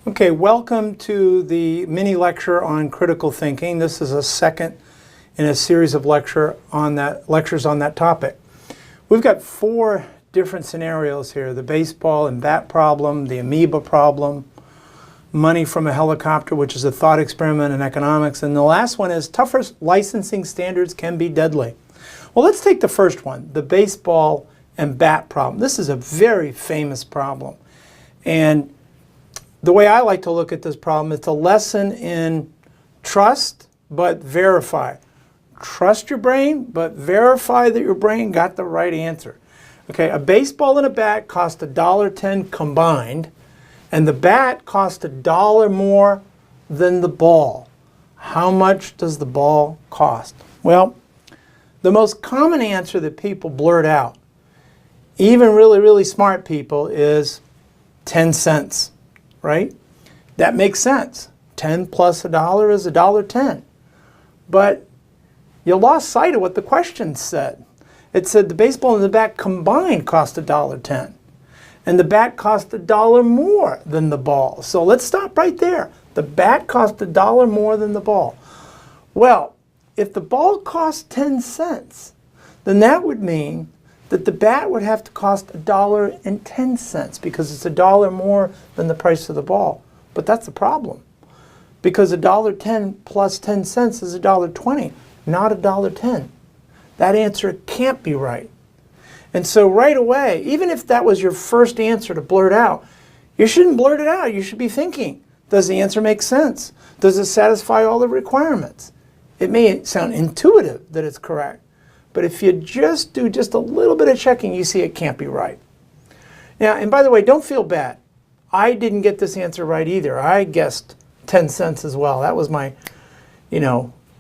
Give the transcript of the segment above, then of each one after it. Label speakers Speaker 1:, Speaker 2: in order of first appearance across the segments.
Speaker 1: Okay, welcome to the mini lecture on critical thinking. This is a second in a series of lectures on that topic. We've got four different scenarios here: the baseball and bat problem, the amoeba problem, money from a helicopter, which is a thought experiment in economics, and the last one is tougher licensing standards can be deadly. Well, let's take the first one, the baseball and bat problem. This is a very famous problem, and the way I like to look at this problem, it's a lesson in trust but verify. Trust your brain, but verify that your brain got the right answer. Okay, a baseball and a bat cost $1.10 combined, and the bat cost $1 more than the ball. How much does the ball cost? Well, the most common answer that people blurt out, even really smart people, is 10 cents. Right? That makes sense. 10 plus $1 is $1.10. But you lost sight of what the question said. It said the baseball and the bat combined cost $1.10. And the bat cost $1 more than the ball. So let's stop right there. The bat cost $1 more than the ball. Well, if the ball cost 10 cents, then that would mean that the bat would have to cost $1.10 because it's $1 more than the price of the ball. But that's the problem, because $1.10 plus 10 cents is $1.20, not $1.10. That answer can't be right. And so right away, even if that was your first answer to blurt out, you shouldn't blurt it out. You should be thinking, does the answer make sense? Does it satisfy all the requirements? It may sound intuitive that it's correct, but if you just do just a little bit of checking, you see it can't be right. Now, and by the way, don't feel bad. I didn't get this answer right either. I guessed 10 cents as well. That was my,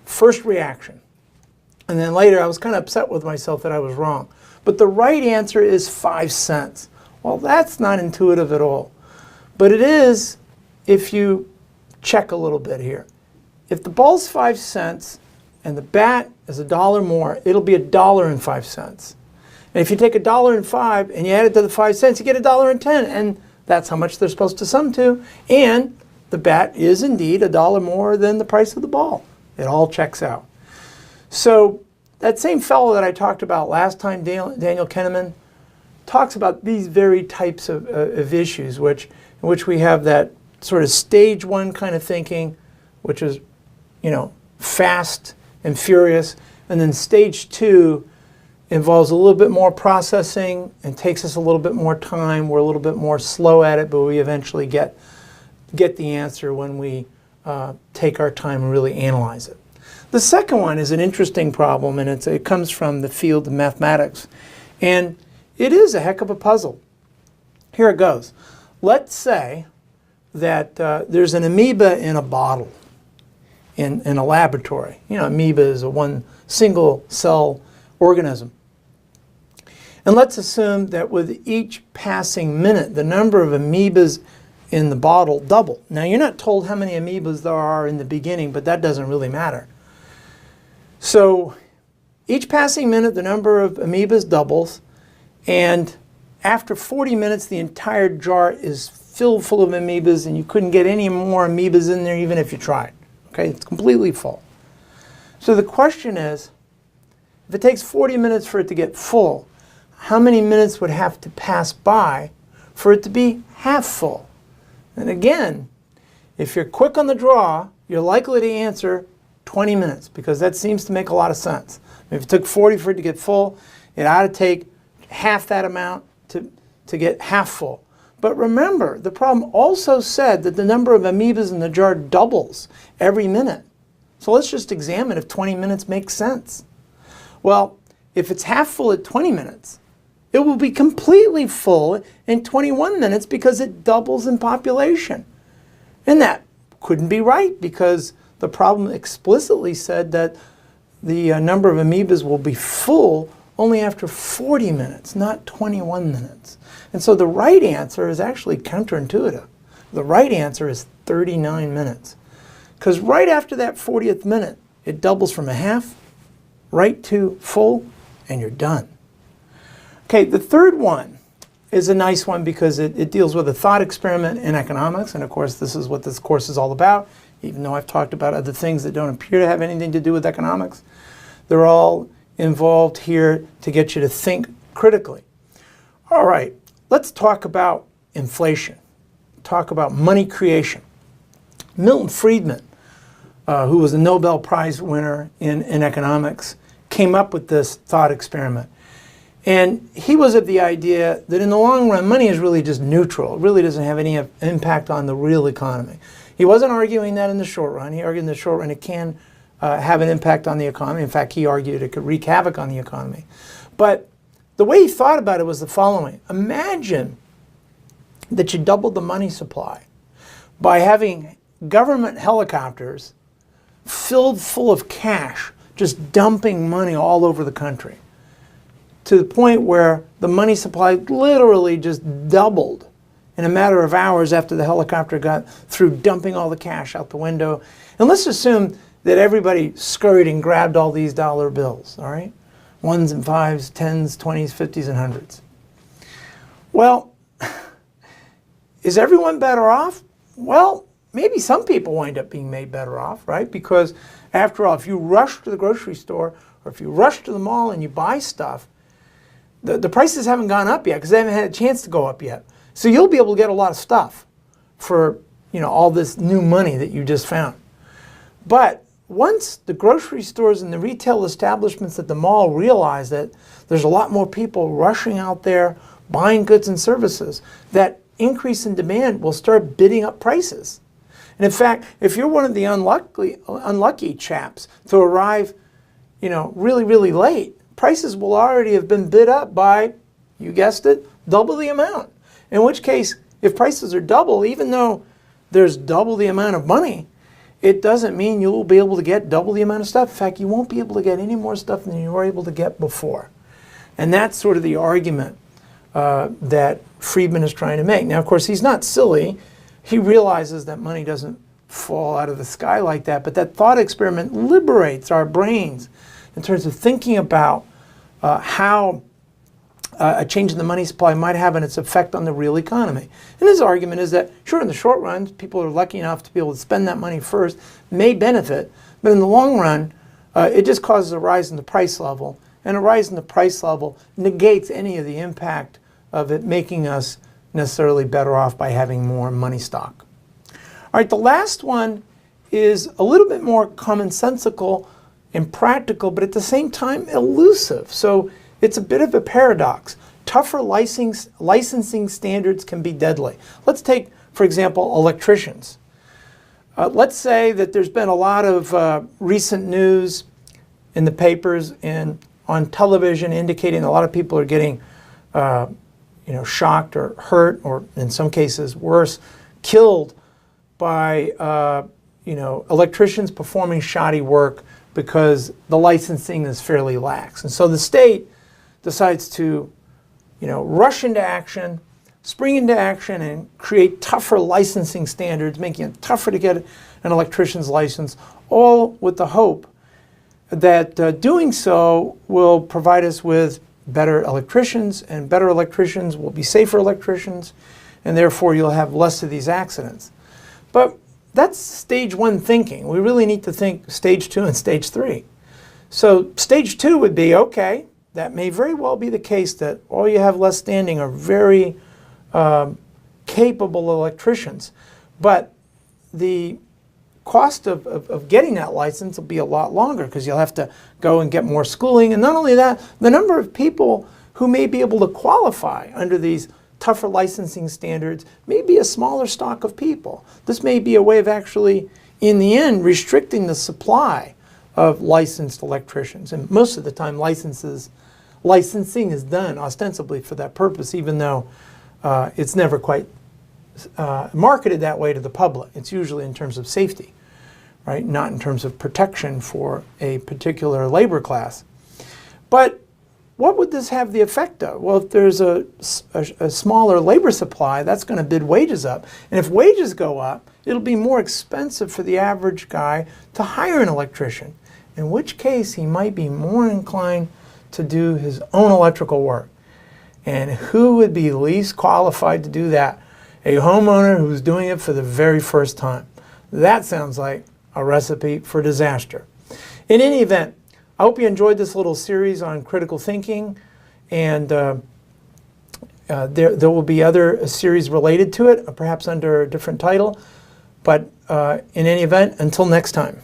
Speaker 1: first reaction. And then later I was kind of upset with myself that I was wrong. But the right answer is 5 cents. Well, that's not intuitive at all. But it is if you check a little bit here. If the ball's 5 cents, and the bat is $1 more, it'll be $1.05. And if you take $1.05 and you add it to the 5 cents, you get $1.10, and that's how much they're supposed to sum to. And the bat is indeed $1 more than the price of the ball. It all checks out. So that same fellow that I talked about last time, Daniel Kahneman, talks about these very types of issues, in which we have that sort of stage one kind of thinking, which is, fast and furious, and then stage two involves a little bit more processing and takes us a little bit more time. We're a little bit more slow at it, but we eventually get the answer when we take our time and really analyze it. The second one is an interesting problem, and it comes from the field of mathematics, and it is a heck of a puzzle. Here it goes. Let's say that there's an amoeba in a bottle in a laboratory. Amoeba is a one single cell organism. And let's assume that with each passing minute, the number of amoebas in the bottle double. Now, you're not told how many amoebas there are in the beginning, but that doesn't really matter. So each passing minute, the number of amoebas doubles, and after 40 minutes, the entire jar is filled full of amoebas, and you couldn't get any more amoebas in there even if you tried. Okay, it's completely full. So the question is, if it takes 40 minutes for it to get full, how many minutes would have to pass by for it to be half full? And again, if you're quick on the draw, you're likely to answer 20 minutes, because that seems to make a lot of sense. If it took 40 for it to get full, it ought to take half that amount to get half full. But remember, the problem also said that the number of amoebas in the jar doubles every minute. So let's just examine if 20 minutes makes sense. Well, if it's half full at 20 minutes, it will be completely full in 21 minutes because it doubles in population. And that couldn't be right, because the problem explicitly said that the number of amoebas will be full only after 40 minutes, not 21 minutes. And so the right answer is actually counterintuitive. The right answer is 39 minutes. Because right after that 40th minute, it doubles from a half right to full, and you're done. Okay, the third one is a nice one because it deals with a thought experiment in economics, and of course this is what this course is all about, even though I've talked about other things that don't appear to have anything to do with economics. They're all involved here to get you to think critically. All right, let's talk about inflation, talk about money creation. Milton Friedman, who was a Nobel Prize winner in economics, came up with this thought experiment. And he was of the idea that in the long run, money is really just neutral. It really doesn't have any impact on the real economy. He wasn't arguing that in the short run. He argued in the short run it can have an impact on the economy. In fact, he argued it could wreak havoc on the economy. But the way he thought about it was the following. Imagine that you doubled the money supply by having government helicopters filled full of cash, just dumping money all over the country, to the point where the money supply literally just doubled in a matter of hours after the helicopter got through dumping all the cash out the window. And let's assume that everybody scurried and grabbed all these dollar bills, all right? Ones and fives, tens, 20s, 50s, and hundreds. Well, is everyone better off? Well, maybe some people wind up being made better off, right? Because after all, if you rush to the grocery store or if you rush to the mall and you buy stuff, the prices haven't gone up yet because they haven't had a chance to go up yet. So you'll be able to get a lot of stuff for, you know, all this new money that you just found. But once the grocery stores and the retail establishments at the mall realize that there's a lot more people rushing out there buying goods and services, that increase in demand will start bidding up prices. And in fact, if you're one of the unlucky chaps to arrive, you know, really, really late, prices will already have been bid up by, you guessed it, double the amount. In which case, if prices are double, even though there's double the amount of money, it doesn't mean you'll be able to get double the amount of stuff. In fact, you won't be able to get any more stuff than you were able to get before. And that's sort of the argument that Friedman is trying to make. Now, of course, he's not silly. He realizes that money doesn't fall out of the sky like that, but that thought experiment liberates our brains in terms of thinking about how a change in the money supply might have its effect on the real economy. And his argument is that, sure, in the short run, people are lucky enough to be able to spend that money first, may benefit, but in the long run, it just causes a rise in the price level, and a rise in the price level negates any of the impact of it making us necessarily better off by having more money stock. All right, the last one is a little bit more commonsensical and practical, but at the same time elusive. So it's a bit of a paradox. Tougher licensing standards can be deadly. Let's take, for example, electricians. Let's say that there's been a lot of recent news in the papers and on television indicating a lot of people are getting shocked or hurt, or in some cases worse, killed by electricians performing shoddy work because the licensing is fairly lax. And so the state decides to rush into action, spring into action, and create tougher licensing standards, making it tougher to get an electrician's license, all with the hope that doing so will provide us with better electricians, and better electricians will be safer electricians, and therefore you'll have less of these accidents. But that's stage one thinking. We really need to think stage two and stage three. So stage two would be, okay, that may very well be the case that all you have left standing are very capable electricians, but the cost of getting that license will be a lot longer because you'll have to go and get more schooling. And not only that, the number of people who may be able to qualify under these tougher licensing standards may be a smaller stock of people. This may be a way of actually, in the end, restricting the supply of licensed electricians. And most of the time, licensing is done ostensibly for that purpose, even though it's never quite marketed that way to the public. It's usually in terms of safety, right? Not in terms of protection for a particular labor class. But what would this have the effect of? Well, if there's a smaller labor supply, that's going to bid wages up. And if wages go up, it'll be more expensive for the average guy to hire an electrician, in which case he might be more inclined to do his own electrical work. And who would be least qualified to do that? A homeowner who's doing it for the very first time. That sounds like a recipe for disaster. In any event, I hope you enjoyed this little series on critical thinking, and there will be other series related to it, perhaps under a different title. But in any event, until next time.